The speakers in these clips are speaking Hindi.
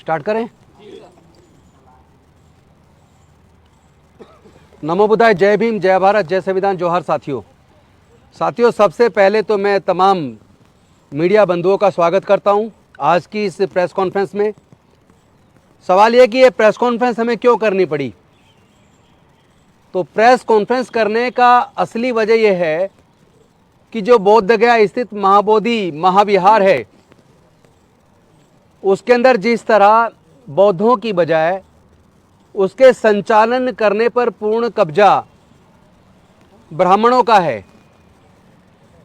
स्टार्ट करें। नमो बुद्धाय, जय भीम, जय भारत, जय संविधान, जोहार साथियों। सबसे पहले तो मैं तमाम मीडिया बंधुओं का स्वागत करता हूं आज की इस प्रेस कॉन्फ्रेंस में। सवाल यह कि ये प्रेस कॉन्फ्रेंस हमें क्यों करनी पड़ी। तो प्रेस कॉन्फ्रेंस करने का असली वजह यह है कि जो बोधगया स्थित महाबोधि महाविहार है, उसके अंदर जिस तरह बौद्धों की बजाय उसके संचालन करने पर पूर्ण कब्जा ब्राह्मणों का है,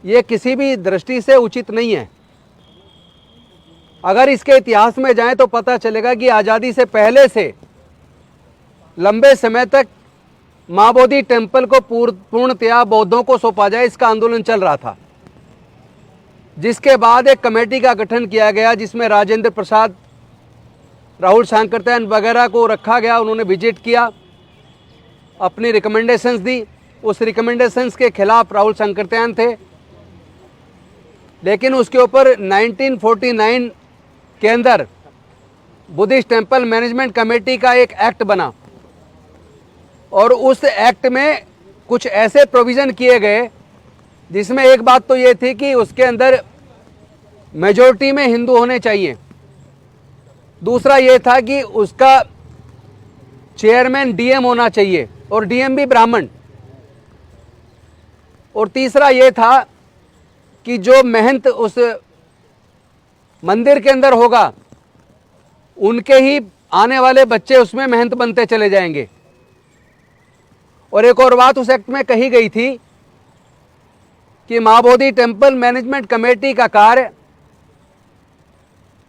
ये किसी भी दृष्टि से उचित नहीं है। अगर इसके इतिहास में जाएं तो पता चलेगा कि आज़ादी से पहले से लंबे समय तक महाबोधि टेम्पल को पूर्णतया बौद्धों को सौंपा जाए, इसका आंदोलन चल रहा था। जिसके बाद एक कमेटी का गठन किया गया जिसमें राजेंद्र प्रसाद, राहुल सांकृत्यायन वगैरह को रखा गया। उन्होंने विजिट किया, अपनी रिकमेंडेशंस दी। उस रिकमेंडेशंस के खिलाफ राहुल सांकृत्यायन थे, लेकिन उसके ऊपर 1949 के अंदर बुद्धिस्ट टेम्पल मैनेजमेंट कमेटी का एक एक्ट बना और उस एक्ट में कुछ ऐसे प्रोविज़न किए गए जिसमें एक बात तो ये थी कि उसके अंदर मेजॉरिटी में हिंदू होने चाहिए। दूसरा ये था कि उसका चेयरमैन डीएम होना चाहिए और डीएम भी ब्राह्मण। और तीसरा ये था कि जो महंत उस मंदिर के अंदर होगा, उनके ही आने वाले बच्चे उसमें महंत बनते चले जाएंगे। और एक और बात उस एक्ट में कही गई थी कि महाबोधि टेम्पल मैनेजमेंट कमेटी का कार्य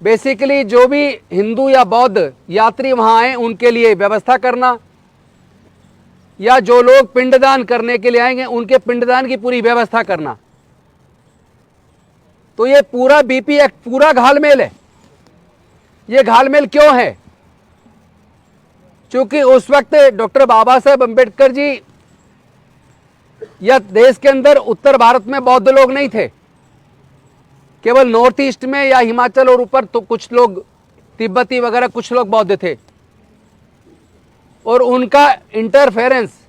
बेसिकली जो भी हिंदू या बौद्ध यात्री वहां आए उनके लिए व्यवस्था करना, या जो लोग पिंडदान करने के लिए आएंगे उनके पिंडदान की पूरी व्यवस्था करना। तो ये पूरा बीपी एक्ट पूरा घालमेल है। ये घालमेल क्यों है? क्योंकि उस वक्त डॉक्टर बाबा साहेब अम्बेडकर जी या देश के अंदर उत्तर भारत में बौद्ध लोग नहीं थे, केवल नॉर्थ ईस्ट में या हिमाचल और ऊपर तो कुछ लोग तिब्बती वगैरह कुछ लोग बौद्ध थे, और उनका इंटरफेरेंस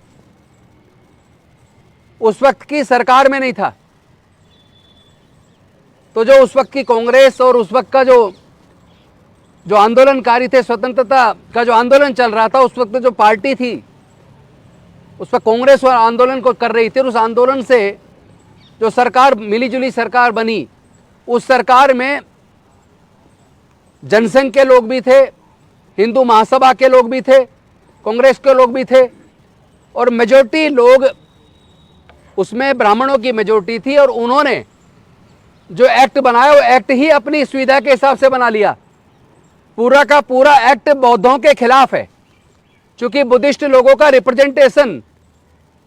उस वक्त की सरकार में नहीं था। तो जो उस वक्त की कांग्रेस और उस वक्त का जो आंदोलनकारी थे, स्वतंत्रता का जो आंदोलन चल रहा था, उस वक्त जो पार्टी थी उस वक्त कांग्रेस और आंदोलन को कर रही थी, और उस आंदोलन से जो सरकार मिलीजुली सरकार बनी, उस सरकार में जनसंघ के लोग भी थे, हिंदू महासभा के लोग भी थे, कांग्रेस के लोग भी थे, और मेजॉरिटी लोग उसमें ब्राह्मणों की मेजॉरिटी थी। और उन्होंने जो एक्ट बनाया वो एक्ट ही अपनी सुविधा के हिसाब से बना लिया। पूरा का पूरा एक्ट बौद्धों के खिलाफ है, क्योंकि बुद्धिस्ट लोगों का रिप्रेजेंटेशन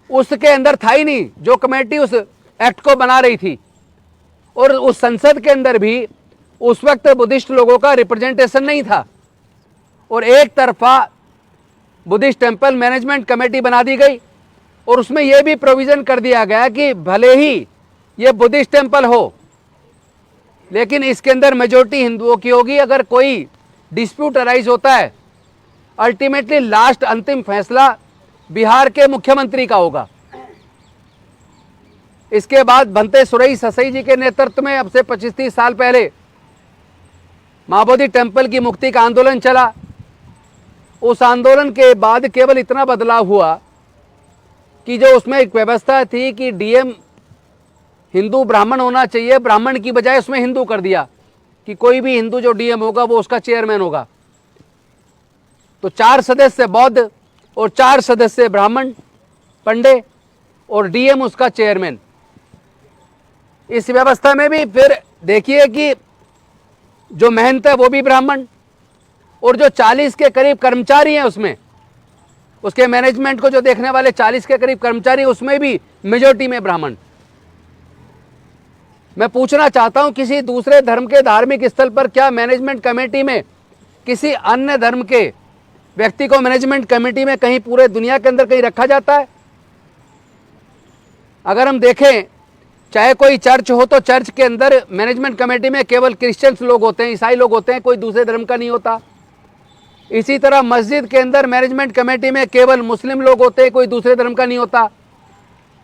उसके अंदर था ही नहीं जो कमेटी उस एक्ट को बना रही थी। और उस संसद के अंदर भी उस वक्त बुद्धिस्ट लोगों का रिप्रेजेंटेशन नहीं था, और एक तरफा बुद्धिस्ट टेम्पल मैनेजमेंट कमेटी बना दी गई। और उसमें यह भी प्रोविजन कर दिया गया कि भले ही ये बुद्धिस्ट टेम्पल हो, लेकिन इसके अंदर मेजॉरिटी हिंदुओं की होगी। अगर कोई डिस्प्यूट अराइज होता है, अल्टीमेटली लास्ट अंतिम फैसला बिहार के मुख्यमंत्री का होगा। इसके बाद भंते सुरई ससई जी के नेतृत्व में अब से 25-30 साल पहले महाबोधि टेम्पल की मुक्ति का आंदोलन चला। उस आंदोलन के बाद केवल इतना बदलाव हुआ कि जो उसमें एक व्यवस्था थी कि डीएम हिंदू ब्राह्मण होना चाहिए, ब्राह्मण की बजाय उसमें हिंदू कर दिया कि कोई भी हिंदू जो डीएम होगा वो उसका चेयरमैन होगा। तो 4 सदस्य बौद्ध और 4 सदस्य ब्राह्मण पंडे और डीएम उसका चेयरमैन। इस व्यवस्था में भी फिर देखिए कि जो महंत है वो भी ब्राह्मण, और जो 40 के करीब कर्मचारी हैं उसमें, उसके मैनेजमेंट को जो देखने वाले 40 के करीब कर्मचारी, उसमें भी मेजॉरिटी में ब्राह्मण। मैं पूछना चाहता हूं, किसी दूसरे धर्म के धार्मिक स्थल पर क्या मैनेजमेंट कमेटी में किसी अन्य धर्म के व्यक्ति को मैनेजमेंट कमेटी में कहीं पूरे दुनिया के अंदर कहीं रखा जाता है? अगर हम देखें, चाहे कोई चर्च हो तो चर्च के अंदर मैनेजमेंट कमेटी में केवल क्रिश्चियंस लोग होते हैं, ईसाई लोग होते हैं, कोई दूसरे धर्म का नहीं होता। इसी तरह मस्जिद के अंदर मैनेजमेंट कमेटी में केवल मुस्लिम लोग होते हैं, कोई दूसरे धर्म का नहीं होता।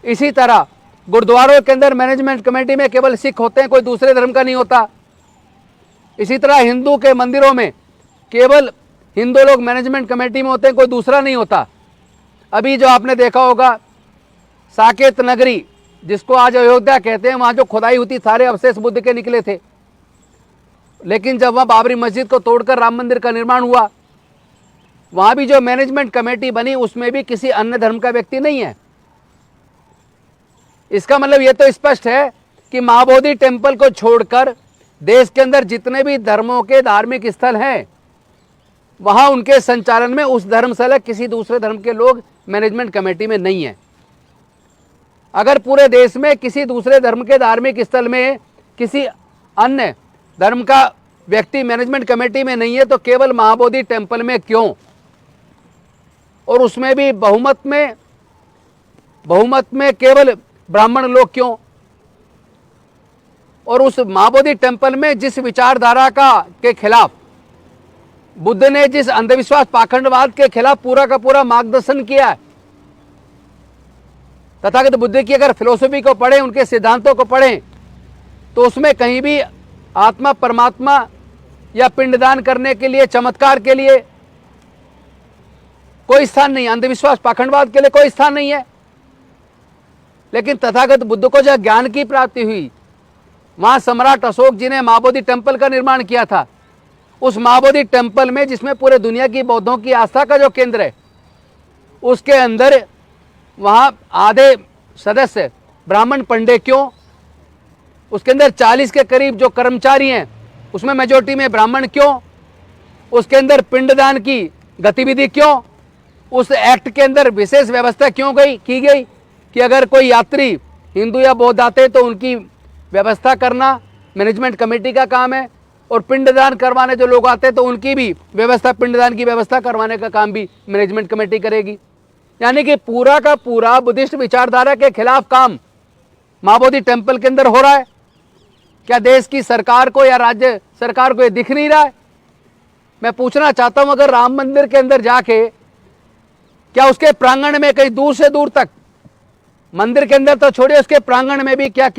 इसी तरह गुरुद्वारों के अंदर मैनेजमेंट कमेटी में केवल सिख होते हैं, कोई दूसरे धर्म का नहीं होता। इसी तरह हिंदू के मंदिरों में केवल हिंदू लोग मैनेजमेंट कमेटी में होते हैं, कोई दूसरा नहीं होता। अभी जो आपने देखा होगा साकेत नगरी, जिसको आज अयोध्या कहते हैं, वहाँ जो खुदाई हुई थी सारे अवशेष बुद्ध के निकले थे। लेकिन जब वहाँ बाबरी मस्जिद को तोड़कर राम मंदिर का निर्माण हुआ, वहाँ भी जो मैनेजमेंट कमेटी बनी उसमें भी किसी अन्य धर्म का व्यक्ति नहीं है। इसका मतलब ये तो स्पष्ट है कि महाबोधि टेम्पल को छोड़कर देश के अंदर जितने भी धर्मों के धार्मिक स्थल हैं, वहाँ उनके संचालन में उस धर्म से अलग किसी दूसरे धर्म के लोग मैनेजमेंट कमेटी में नहीं है। अगर पूरे देश में किसी दूसरे धर्म के धार्मिक स्थल में किसी अन्य धर्म का व्यक्ति मैनेजमेंट कमेटी में नहीं है, तो केवल महाबोधि टेम्पल में क्यों, और उसमें भी बहुमत में केवल ब्राह्मण लोग क्यों? और उस महाबोधि टेम्पल में जिस विचारधारा के खिलाफ बुद्ध ने, जिस अंधविश्वास पाखंडवाद के खिलाफ पूरा का पूरा मार्गदर्शन किया है, तथागत बुद्ध की अगर फिलोसफी को पढ़ें, उनके सिद्धांतों को पढ़ें, तो उसमें कहीं भी आत्मा परमात्मा या पिंडदान करने के लिए, चमत्कार के लिए कोई स्थान नहीं है, अंधविश्वास पाखंडवाद के लिए कोई स्थान नहीं है। लेकिन तथागत बुद्ध को जब ज्ञान की प्राप्ति हुई, वहां सम्राट अशोक जी ने महाबोधि टेम्पल का निर्माण किया था। उस महाबोधि टेम्पल में, जिसमें पूरे दुनिया की बौद्धों की आस्था का जो केंद्र है, उसके अंदर वहां आधे सदस्य ब्राह्मण पंडे क्यों? उसके अंदर 40 के करीब जो कर्मचारी हैं, उसमें मेजोरिटी में ब्राह्मण क्यों? उसके अंदर पिंडदान की गतिविधि क्यों? उस एक्ट के अंदर विशेष व्यवस्था क्यों की गई कि अगर कोई यात्री हिंदू या बौद्ध आते तो उनकी व्यवस्था करना मैनेजमेंट कमेटी का काम है, और पिंडदान करवाने जो लोग आते हैं तो उनकी भी व्यवस्था, पिंडदान की व्यवस्था करवाने का काम भी मैनेजमेंट कमेटी करेगी। यानी कि पूरा का पूरा बुद्धिस्ट विचारधारा के खिलाफ काम महाबोधि टेम्पल के अंदर हो रहा है। क्या देश की सरकार को या राज्य सरकार को ये दिख नहीं रहा है? मैं पूछना चाहता हूं, अगर राम मंदिर के अंदर जाके क्या उसके प्रांगण में कहीं दूर से दूर तक, मंदिर के अंदर तो छोड़िए, उसके प्रांगण में भी क्या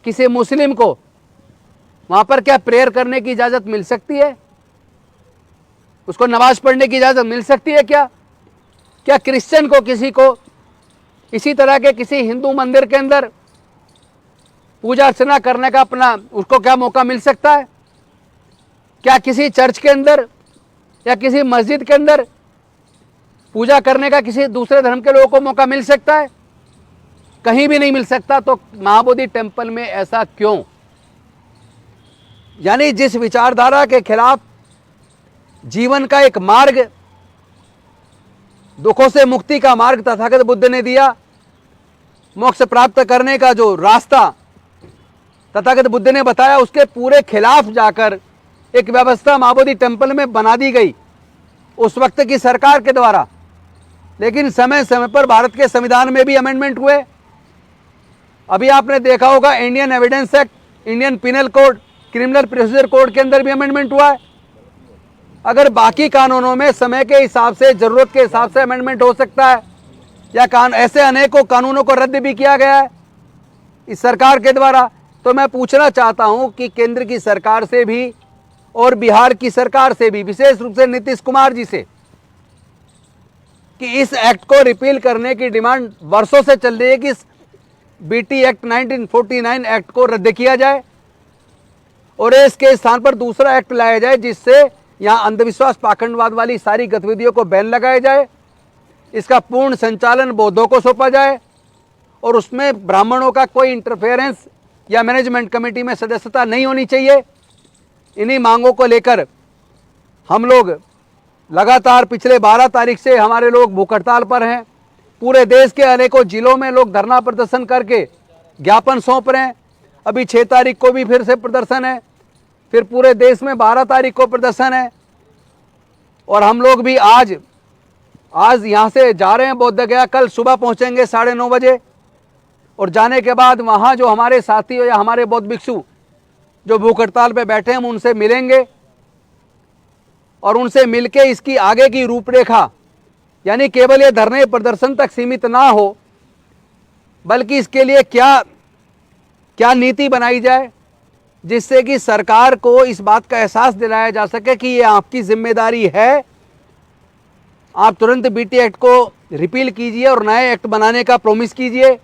किसी मुस्लिम को वहां पर क्या प्रेयर करने की इजाजत मिल सकती है? उसको नमाज पढ़ने की इजाजत मिल सकती है क्या? क्या क्रिश्चियन को, किसी को इसी तरह के किसी हिंदू मंदिर के अंदर पूजा अर्चना करने का उसको क्या मौका मिल सकता है? क्या किसी चर्च के अंदर या किसी मस्जिद के अंदर पूजा करने का किसी दूसरे धर्म के लोगों को मौका मिल सकता है? कहीं भी नहीं मिल सकता। तो महाबोधि टेम्पल में ऐसा क्यों? यानी जिस विचारधारा के खिलाफ जीवन का एक मार्ग, दुखों से मुक्ति का मार्ग तथागत बुद्ध ने दिया, मोक्ष प्राप्त करने का जो रास्ता तथागत बुद्ध ने बताया, उसके पूरे खिलाफ जाकर एक व्यवस्था महाबोधि टेम्पल में बना दी गई उस वक्त की सरकार के द्वारा। लेकिन समय समय पर भारत के संविधान में भी अमेंडमेंट हुए। अभी आपने देखा होगा Indian evidence act, Indian penal code, criminal procedure code के अंदर भी अमेंडमेंट हुआ है। अगर बाकी कानूनों में समय के हिसाब से, जरूरत के हिसाब से अमेंडमेंट हो सकता है, या ऐसे अनेकों कानूनों को रद्द भी किया गया है इस सरकार के द्वारा, तो मैं पूछना चाहता हूं कि केंद्र की सरकार से भी और बिहार की सरकार से भी, विशेष रूप से नीतीश कुमार जी से, कि इस एक्ट को रिपील करने की डिमांड वर्षों से चल रही है कि इस बीटी एक्ट 1949 एक्ट को रद्द किया जाए और इसके स्थान पर दूसरा एक्ट लाया जाए, जिससे यहाँ अंधविश्वास पाखंडवाद वाली सारी गतिविधियों को बैन लगाया जाए, इसका पूर्ण संचालन बौद्धों को सौंपा जाए, और उसमें ब्राह्मणों का कोई इंटरफेरेंस या मैनेजमेंट कमेटी में सदस्यता नहीं होनी चाहिए। इन्हीं मांगों को लेकर हम लोग लगातार पिछले 12 तारीख से हमारे लोग भूख हड़ताल पर हैं। पूरे देश के अनेकों जिलों में लोग धरना प्रदर्शन करके ज्ञापन सौंप रहे हैं। अभी 6 तारीख को भी फिर से प्रदर्शन है, फिर पूरे देश में 12 तारीख को प्रदर्शन है। और हम लोग भी आज यहाँ से जा रहे हैं बोध गया, कल सुबह पहुंचेंगे 9:30 बजे, और जाने के बाद वहाँ जो हमारे साथी या हमारे बौद्ध भिक्षु जो भूख हड़ताल पे बैठे हैं, हम उनसे मिलेंगे और उनसे मिलके इसकी आगे की रूपरेखा, यानी केवल ये धरने प्रदर्शन तक सीमित ना हो, बल्कि इसके लिए क्या क्या नीति बनाई जाए जिससे कि सरकार को इस बात का एहसास दिलाया जा सके कि ये आपकी जिम्मेदारी है। आप तुरंत बीटी एक्ट को रिपील कीजिए और नए एक्ट बनाने का प्रॉमिस कीजिए,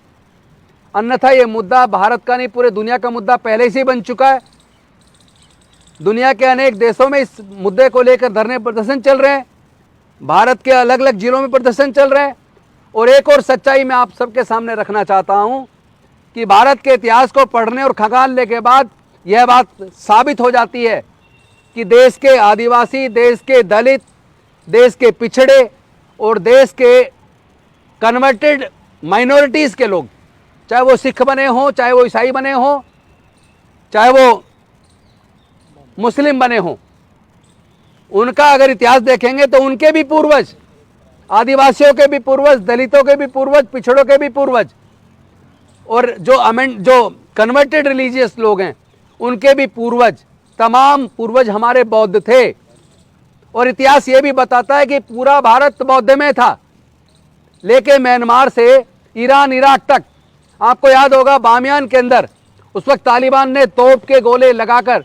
अन्यथा ये मुद्दा भारत का नहीं पूरे दुनिया का मुद्दा पहले से ही बन चुका है। दुनिया के अनेक देशों में इस मुद्दे को लेकर धरने प्रदर्शन चल रहे हैं, भारत के अलग अलग जिलों में प्रदर्शन चल रहे हैं। और एक और सच्चाई मैं आप सबके सामने रखना चाहता हूं कि भारत के इतिहास को पढ़ने और खंगालने के बाद यह बात साबित हो जाती है कि देश के आदिवासी, देश के दलित, देश के पिछड़े और देश के कन्वर्टेड माइनॉरिटीज़ के लोग, चाहे वो सिख बने हों, चाहे वो ईसाई बने हों, चाहे वो मुस्लिम बने हों, उनका अगर इतिहास देखेंगे तो उनके भी पूर्वज, आदिवासियों के भी पूर्वज, दलितों के भी पूर्वज, पिछड़ों के भी पूर्वज और जो कन्वर्टेड रिलीजियस लोग हैं उनके भी पूर्वज, तमाम पूर्वज हमारे बौद्ध थे। और इतिहास ये भी बताता है कि पूरा भारत बौद्ध में था, लेके म्यांमार से ईरान, इराक तक। आपको याद होगा बामियान के अंदर उस वक्त तालिबान ने तोप के गोले लगाकर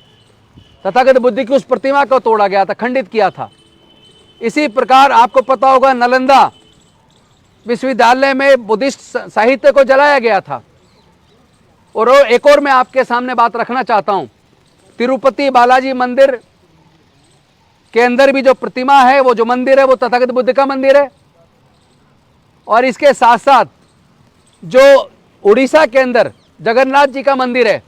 तथागत बुद्ध की उस प्रतिमा को तोड़ा गया था, खंडित किया था। इसी प्रकार आपको पता होगा नालंदा विश्वविद्यालय में बुद्धिस्ट साहित्य को जलाया गया था। और एक और मैं आपके सामने बात रखना चाहता हूं, तिरुपति बालाजी मंदिर के अंदर भी जो प्रतिमा है, वो जो मंदिर है, वो तथागत बुद्ध का मंदिर है। और इसके साथ साथ जो उड़ीसा के अंदर जगन्नाथ जी का मंदिर है,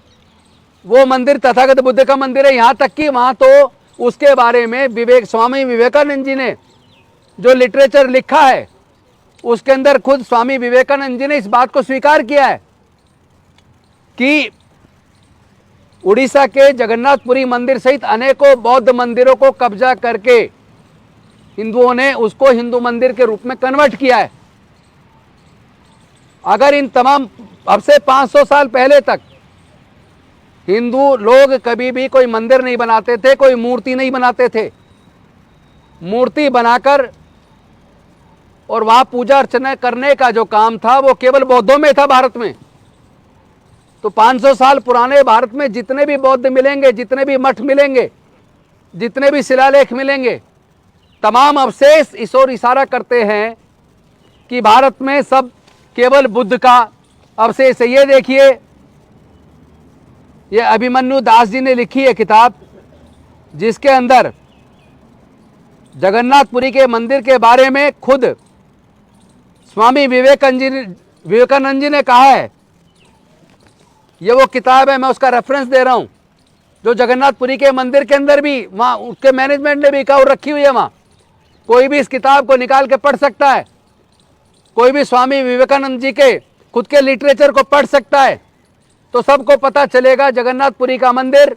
वो मंदिर तथागत बुद्ध का मंदिर है। यहाँ तक कि वहाँ तो उसके बारे में स्वामी विवेकानंद जी ने जो लिटरेचर लिखा है, उसके अंदर खुद स्वामी विवेकानंद जी ने इस बात को स्वीकार किया है कि उड़ीसा के जगन्नाथपुरी मंदिर सहित अनेकों बौद्ध मंदिरों को कब्जा करके हिंदुओं ने उसको हिंदू मंदिर के रूप में कन्वर्ट किया है। अगर इन तमाम अब से 500 साल पहले तक हिंदू लोग कभी भी कोई मंदिर नहीं बनाते थे, कोई मूर्ति नहीं बनाते थे। मूर्ति बनाकर और वहाँ पूजा अर्चना करने का जो काम था वो केवल बौद्धों में था भारत में। तो 500 साल पुराने भारत में जितने भी बौद्ध मिलेंगे, जितने भी मठ मिलेंगे, जितने भी शिलालेख मिलेंगे, तमाम अवशेष इस ओर इशारा करते हैं कि भारत में सब केवल बुद्ध का अवशेष है। ये देखिए, ये अभिमन्यु दास जी ने लिखी है किताब, जिसके अंदर जगन्नाथपुरी के मंदिर के बारे में खुद स्वामी विवेकानंद जी ने कहा है। ये वो किताब है, मैं उसका रेफरेंस दे रहा हूँ, जो जगन्नाथपुरी के मंदिर के अंदर भी वहाँ उसके मैनेजमेंट ने भी कहा और रखी हुई है। वहाँ कोई भी इस किताब को निकाल के पढ़ सकता है, कोई भी स्वामी विवेकानंद जी के खुद के लिटरेचर को पढ़ सकता है, तो सबको पता चलेगा जगन्नाथपुरी का मंदिर,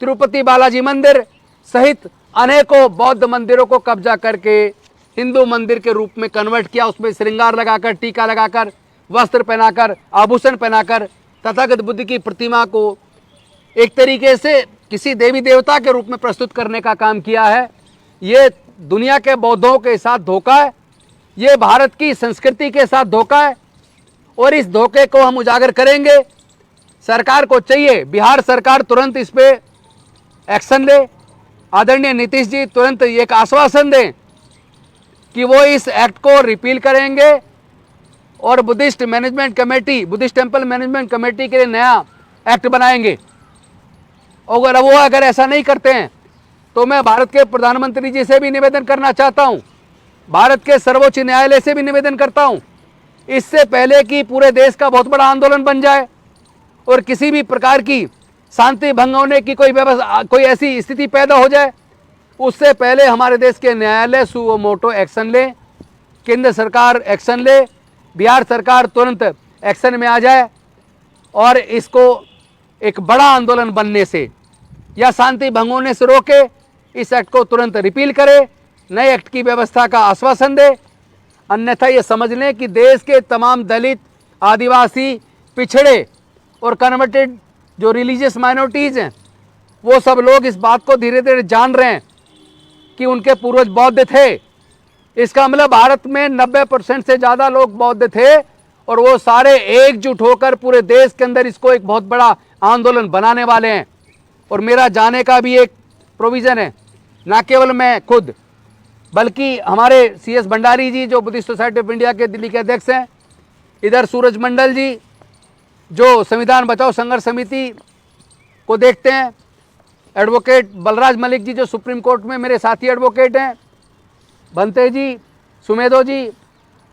तिरुपति बालाजी मंदिर सहित अनेकों बौद्ध मंदिरों को कब्जा करके हिंदू मंदिर के रूप में कन्वर्ट किया। उसमें श्रृंगार लगाकर, टीका लगाकर, वस्त्र पहनाकर, आभूषण पहनाकर तथागत बुद्ध की प्रतिमा को एक तरीके से किसी देवी देवता के रूप में प्रस्तुत करने का काम किया है। ये दुनिया के बौद्धों के साथ धोखा है, ये भारत की संस्कृति के साथ धोखा है और इस धोखे को हम उजागर करेंगे। सरकार को चाहिए, बिहार सरकार तुरंत इस पे एक्शन ले। आदरणीय नीतीश जी तुरंत एक आश्वासन दें कि वो इस एक्ट को रिपील करेंगे और Buddhist management committee, Buddhist temple management committee के लिए नया एक्ट बनाएंगे। और वो अगर ऐसा नहीं करते हैं तो मैं भारत के प्रधानमंत्री जी से भी निवेदन करना चाहता हूं, भारत के सर्वोच्च न्यायालय से भी निवेदन करता हूं, इससे पहले कि पूरे देश का बहुत बड़ा आंदोलन बन जाए और किसी भी प्रकार की शांति भंग होने की कोई ऐसी स्थिति पैदा हो जाए, उससे पहले हमारे देश के न्यायालय सुओ मोटो एक्शन ले, केंद्र सरकार एक्शन ले, बिहार सरकार तुरंत एक्शन में आ जाए और इसको एक बड़ा आंदोलन बनने से या शांति भंग होने से रोके, इस एक्ट को तुरंत रिपील करे, नए एक्ट की व्यवस्था का आश्वासन दे। अन्यथा ये समझ लें कि देश के तमाम दलित, आदिवासी, पिछड़े और कन्वर्टेड जो रिलीजियस माइनॉरिटीज़ हैं, वो सब लोग इस बात को धीरे धीरे जान रहे हैं कि उनके पूर्वज बौद्ध थे। इसका मतलब भारत में 90% से ज़्यादा लोग बौद्ध थे और वो सारे एकजुट होकर पूरे देश के अंदर इसको एक बहुत बड़ा आंदोलन बनाने वाले हैं। और मेरा जाने का भी एक प्रोविज़न है, ना केवल मैं खुद बल्कि हमारे CS भंडारी जी जो बुद्धिस्ट सोसाइटी ऑफ इंडिया के दिल्ली के अध्यक्ष हैं, इधर सूरज मंडल जी जो संविधान बचाओ संघर्ष समिति को देखते हैं, एडवोकेट बलराज मलिक जी जो सुप्रीम कोर्ट में मेरे साथी एडवोकेट हैं, भंते जी, सुमेधो जी,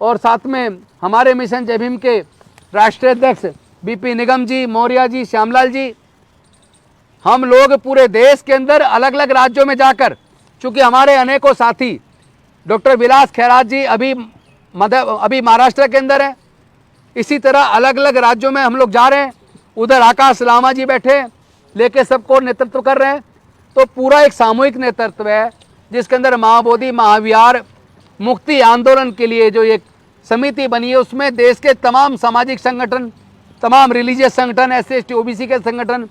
और साथ में हमारे मिशन जय भीम के राष्ट्रीय अध्यक्ष BP निगम जी, मौर्य जी, श्यामलाल जी, हम लोग पूरे देश के अंदर अलग अलग राज्यों में जाकर, चूंकि हमारे अनेकों साथी डॉक्टर विलास खैरात जी अभी महाराष्ट्र के अंदर हैं, इसी तरह अलग अलग राज्यों में हम लोग जा रहे हैं। उधर आकाश लामा जी बैठे लेके सबको नेतृत्व कर रहे हैं। तो पूरा एक सामूहिक नेतृत्व है जिसके अंदर महाबोधि महाविहार मुक्ति आंदोलन के लिए जो एक समिति बनी है, उसमें देश के तमाम सामाजिक संगठन, तमाम रिलीजियस संगठन, SC/ST OBC के संगठन,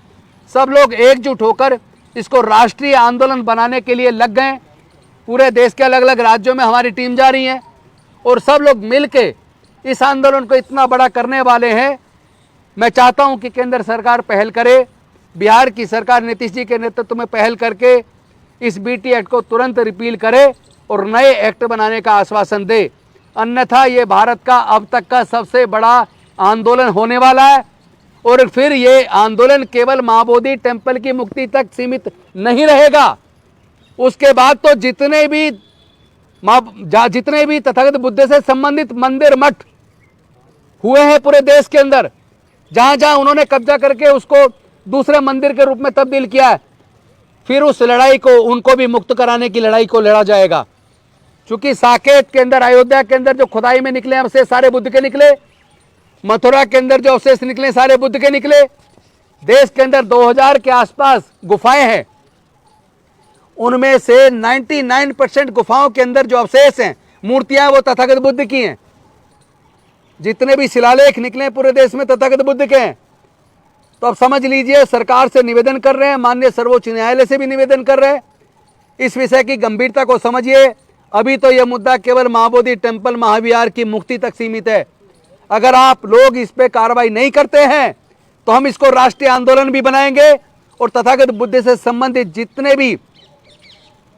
सब लोग एकजुट होकर इसको राष्ट्रीय आंदोलन बनाने के लिए लग गए। पूरे देश के अलग अलग राज्यों में हमारी टीम जा रही है और सब लोग मिलके इस आंदोलन को इतना बड़ा करने वाले हैं। मैं चाहता हूं कि केंद्र सरकार पहल करे, बिहार की सरकार नीतीश जी के नेतृत्व में पहल करके इस BT एक्ट को तुरंत रिपील करे और नए एक्ट बनाने का आश्वासन दे, अन्यथा ये भारत का अब तक का सबसे बड़ा आंदोलन होने वाला है। और फिर ये आंदोलन केवल महाबोधि टेम्पल की मुक्ति तक सीमित नहीं रहेगा। उसके बाद तो जितने भी तथागत बुद्ध से संबंधित मंदिर मठ हुए हैं पूरे देश के अंदर, जहां जहां उन्होंने कब्जा करके उसको दूसरे मंदिर के रूप में तब्दील किया है, फिर उस लड़ाई को, उनको भी मुक्त कराने की लड़ाई को लड़ा जाएगा। क्योंकि साकेत के अंदर, अयोध्या के अंदर जो खुदाई में निकले अवशेष सारे बुद्ध के निकले, मथुरा के अंदर जो अवशेष निकले सारे बुद्ध के निकले, देश के अंदर 2000 के आसपास गुफाएं हैं, उनमें से 99% गुफाओं के अंदर जो अवशेष हैं, मूर्तियां, वो तथागत बुद्ध की हैं। जितने भी शिलालेख निकले पूरे देश में तथागत बुद्ध के हैं। तो अब समझ लीजिए, सरकार से निवेदन कर रहे हैं, माननीय सर्वोच्च न्यायालय से भी निवेदन कर रहे हैं, इस विषय की गंभीरता को समझिए। अभी तो यह मुद्दा केवल महाबोधि टेम्पल महाविहार की मुक्ति तक सीमित है। अगर आप लोग इस पे कार्रवाई नहीं करते हैं तो हम इसको राष्ट्रीय आंदोलन भी बनाएंगे और तथागत बुद्ध से संबंधित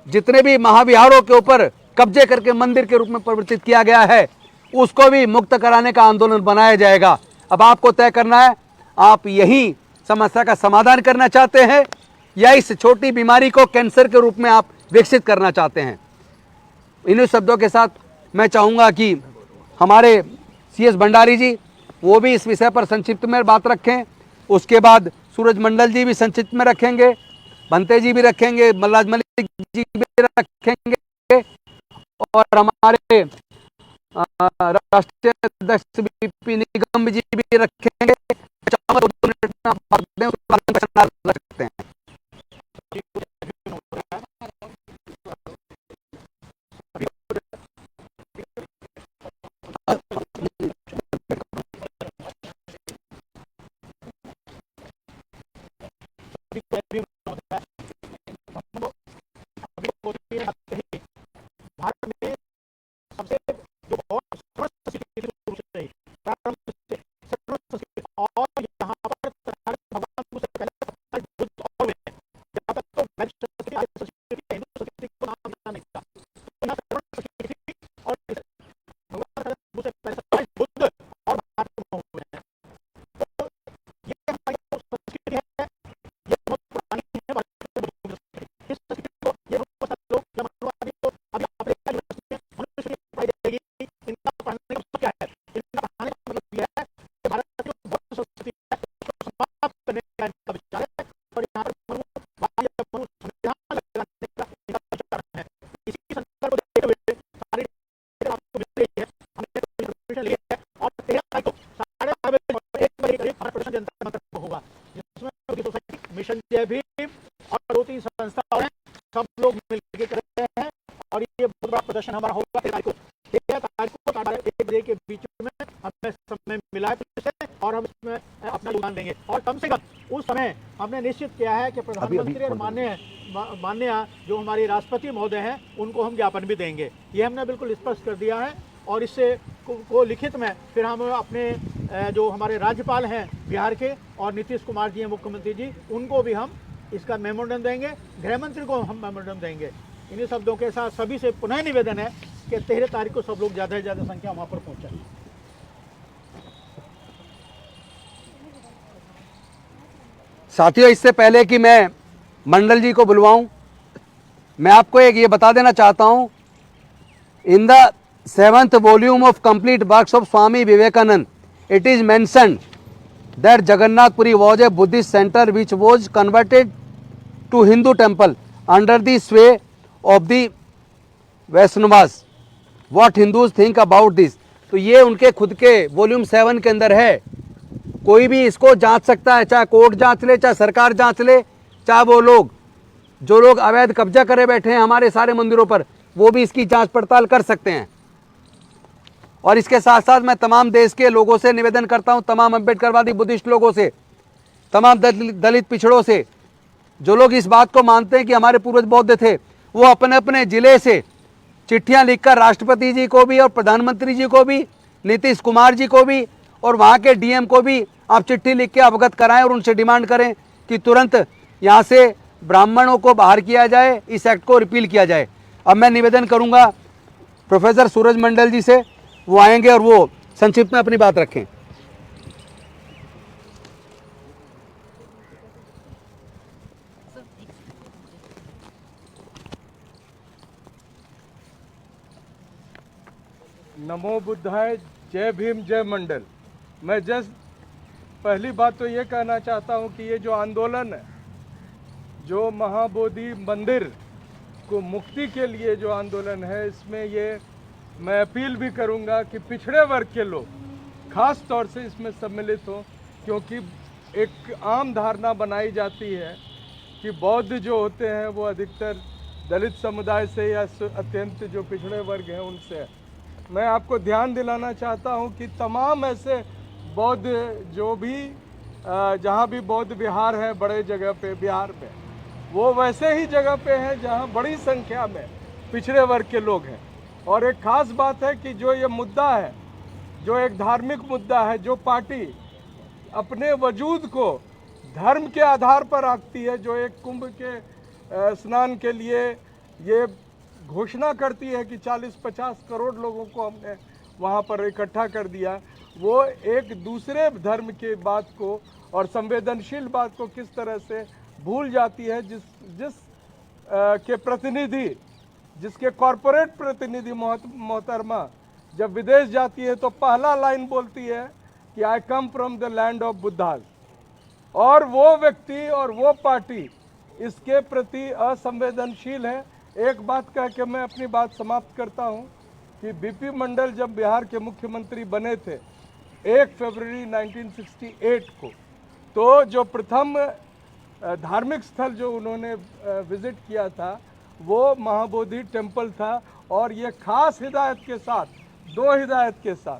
जितने भी महाविहारों के ऊपर कब्जे करके मंदिर के रूप में परिवर्तित किया गया है, उसको भी मुक्त कराने का आंदोलन बनाया जाएगा। अब आपको तय करना है, आप यही समस्या का समाधान करना चाहते हैं या इस छोटी बीमारी को कैंसर के रूप में आप विकसित करना चाहते हैं। इन्हीं शब्दों के साथ मैं चाहूँगा कि हमारे CS भंडारी जी वो भी इस विषय पर संक्षिप्त में बात रखें, उसके बाद सूरज मंडल जी भी संक्षिप्त में रखेंगे, भंते जी भी रखेंगे, बलराज मलिक जी भी रखेंगे और हमारे राष्ट्रीय अध्यक्ष BP निगम जी भी रखेंगे। रखते हैं। मिशन जय भीम और 2-3 संस्थाओं सब लोग मिलकर कर रहे हैं और ये बहुत बड़ा प्रदर्शन हमारा होगा 13 तारीख को 1 बजे के बीच में हमें समय मिला है और हम इसमें अपना योगदान देंगे और कम से कम उस समय हमने निश्चित किया है कि प्रधानमंत्री और माननीय जो हमारी राष्ट्रपति महोदय हैं उनको हम ज्ञापन भी देंगे। ये हमने बिल्कुल स्पष्ट कर दिया है और इससे को लिखित में फिर हम अपने जो हमारे राज्यपाल हैं बिहार के और नीतीश कुमार जी हैं मुख्यमंत्री जी, उनको भी हम इसका मेमोरेंडम देंगे, गृह मंत्री को हम मेमोरेंडम देंगे। इन्हीं शब्दों के साथ सभी से पुनः निवेदन है कि 13 तारीख को सब लोग ज़्यादा से ज़्यादा संख्या वहाँ पर पहुँचाएं। साथियों, इससे पहले कि मैं मंडल जी को बुलवाऊं, मैं आपको एक ये बता देना चाहता हूं, in the 7th volume of complete works of Swami Vivekanand, it is mentioned that Jagannath Puri was a Buddhist center which was converted to Hindu temple under the sway of the Vaishnavas. What Hindus think about this? तो ये उनके खुद के वॉल्यूम 7 के अंदर है। कोई भी इसको जांच सकता है, चाहे कोर्ट जांच ले, चाहे सरकार जांच ले, चाहे वो लोग जो लोग अवैध कब्जा करे बैठे हैं हमारे सारे मंदिरों पर, वो भी इसकी जांच पड़ताल कर सकते हैं। और इसके साथ साथ मैं तमाम देश के लोगों से निवेदन करता हूं, तमाम अम्बेडकरवादी बुद्धिस्ट लोगों से, तमाम दलित पिछड़ों से, जो लोग इस बात को मानते हैं कि हमारे पूर्वज बौद्ध थे, वो अपने अपने जिले से चिट्ठियां लिखकर राष्ट्रपति जी को भी और प्रधानमंत्री जी को भी, नीतीश कुमार जी को भी और वहाँ के डीएम को भी आप चिट्ठी लिख के अवगत कराएं और उनसे डिमांड करें कि तुरंत यहाँ से ब्राह्मणों को बाहर किया जाए, इस एक्ट को रिपील किया जाए। अब मैं निवेदन करूँगा प्रोफेसर सूरज मंडल जी से, वो आएंगे और वो संक्षिप्त में अपनी बात रखें। नमो बुद्धाय, जय भीम, जय मंडल। मैं जस्ट पहली बात तो ये कहना चाहता हूँ कि ये जो आंदोलन है, जो महाबोधि मंदिर को मुक्ति के लिए जो आंदोलन है, इसमें ये मैं अपील भी करूँगा कि पिछड़े वर्ग के लोग खास तौर से इसमें सम्मिलित हों, क्योंकि एक आम धारणा बनाई जाती है कि बौद्ध जो होते हैं वो अधिकतर दलित समुदाय से या अत्यंत जो पिछड़े वर्ग हैं उनसे है। मैं आपको ध्यान दिलाना चाहता हूं कि तमाम ऐसे बौद्ध जो भी जहां भी बौद्ध विहार है बड़े जगह पे बिहार में, वो वैसे ही जगह पे हैं जहां बड़ी संख्या में पिछड़े वर्ग के लोग हैं। और एक खास बात है कि जो ये मुद्दा है, जो एक धार्मिक मुद्दा है, जो पार्टी अपने वजूद को धर्म के आधार पर रखती है, जो एक कुंभ के स्नान के लिए ये घोषणा करती है कि 40-50 करोड़ लोगों को हमने वहाँ पर इकट्ठा कर दिया, वो एक दूसरे धर्म के बात को और संवेदनशील बात को किस तरह से भूल जाती है, के प्रतिनिधि, जिसके कॉरपोरेट प्रतिनिधि मोहतरमा जब विदेश जाती है तो पहला लाइन बोलती है कि I come from the land of Buddhas, और वो व्यक्ति और वो पार्टी इसके प्रति असंवेदनशील है। एक बात कह के मैं अपनी बात समाप्त करता हूं कि बीपी मंडल जब बिहार के मुख्यमंत्री बने थे 1 फरवरी 1968 को, तो जो प्रथम धार्मिक स्थल जो उन्होंने विजिट किया था वो महाबोधि टेम्पल था। और ये खास हिदायत के साथ, 2 हिदायत के साथ,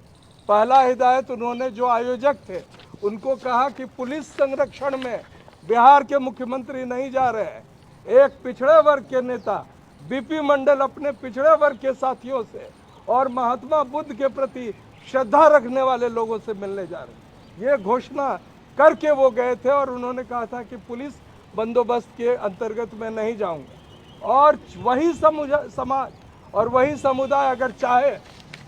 पहला हिदायत उन्होंने जो आयोजक थे उनको कहा कि पुलिस संरक्षण में बिहार के मुख्यमंत्री नहीं जा रहे हैं, एक पिछड़े वर्ग के नेता बीपी मंडल अपने पिछड़े वर्ग के साथियों से और महात्मा बुद्ध के प्रति श्रद्धा रखने वाले लोगों से मिलने जा रहे हैं, ये घोषणा करके वो गए थे। और उन्होंने कहा था कि पुलिस बंदोबस्त के अंतर्गत मैं नहीं जाऊंगा। और वही समाज और वही समुदाय अगर चाहे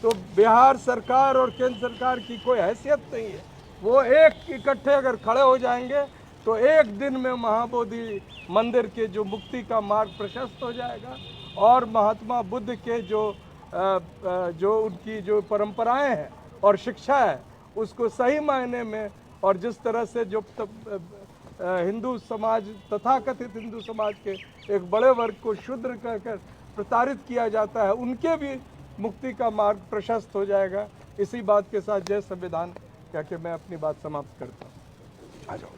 तो बिहार सरकार और केंद्र सरकार की कोई हैसियत नहीं है, वो एक इकट्ठे अगर खड़े हो जाएंगे तो एक दिन में महाबोधि मंदिर के जो मुक्ति का मार्ग प्रशस्त हो जाएगा और महात्मा बुद्ध के जो उनकी जो परंपराएं हैं और शिक्षा है उसको सही मायने में, और जिस तरह से जो हिंदू समाज, तथाकथित हिंदू समाज के एक बड़े वर्ग को शूद्र कहकर प्रताड़ित किया जाता है, उनके भी मुक्ति का मार्ग प्रशस्त हो जाएगा। इसी बात के साथ जय संविधान कह के मैं अपनी बात समाप्त करता हूँ। आ जाओ।